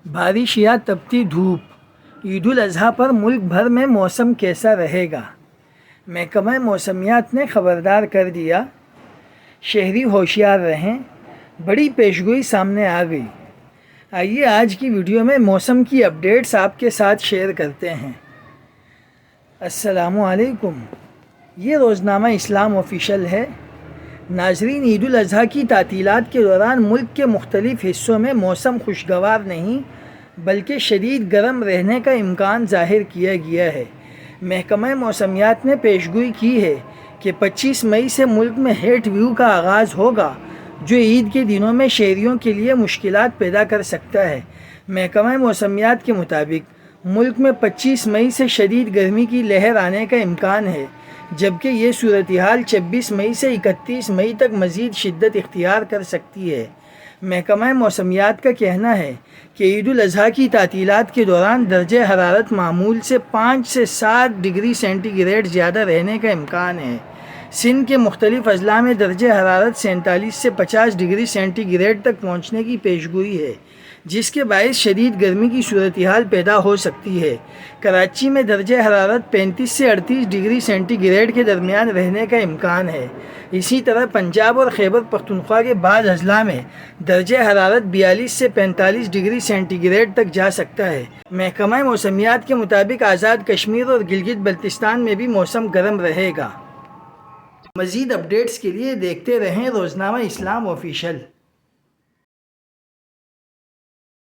بارش یا تپتی دھوپ، عید الاضحیٰ پر ملک بھر میں موسم کیسا رہے گا؟ محکمہ موسمیات نے خبردار کر دیا، شہری ہوشیار رہیں، بڑی پیشگوئی سامنے آ گئی۔ آئیے آج کی ویڈیو میں موسم کی اپڈیٹس آپ کے ساتھ شیئر کرتے ہیں۔ السلام علیکم، یہ روزنامہ اسلام آفیشیل ہے۔ ناظرین، عید الاضحیٰ کی تعطیلات کے دوران ملک کے مختلف حصوں میں موسم خوشگوار نہیں بلکہ شدید گرم رہنے کا امکان ظاہر کیا گیا ہے۔ محکمہ موسمیات نے پیشگوئی کی ہے کہ 25 مئی سے ملک میں ہیٹ ویو کا آغاز ہوگا، جو عید کے دنوں میں شہریوں کے لیے مشکلات پیدا کر سکتا ہے۔ محکمہ موسمیات کے مطابق ملک میں 25 مئی سے شدید گرمی کی لہر آنے کا امکان ہے، جبکہ یہ صورتحال 26 مئی سے 31 مئی تک مزید شدت اختیار کر سکتی ہے۔ محکمہ موسمیات کا کہنا ہے کہ عید الاضحیٰ کی تعطیلات کے دوران درجہ حرارت معمول سے 5 سے 7 ڈگری سینٹی گریڈ زیادہ رہنے کا امکان ہے۔ سندھ کے مختلف اضلاع میں درجہ حرارت 47 سے 50 ڈگری سینٹی گریڈ تک پہنچنے کی پیشگوئی ہے، جس کے باعث شدید گرمی کی صورتحال پیدا ہو سکتی ہے۔ کراچی میں درجہ حرارت 35 سے 38 ڈگری سینٹی گریڈ کے درمیان رہنے کا امکان ہے۔ اسی طرح پنجاب اور خیبر پختونخوا کے بعض اضلاع میں درجہ حرارت 42 سے 45 ڈگری سینٹی گریڈ تک جا سکتا ہے۔ محکمہ موسمیات کے مطابق آزاد کشمیر اور گلگت بلتستان میں بھی موسم گرم رہے گا۔ مزید اپڈیٹس کے لیے دیکھتے رہیں روزنامہ اسلام آفیشیل۔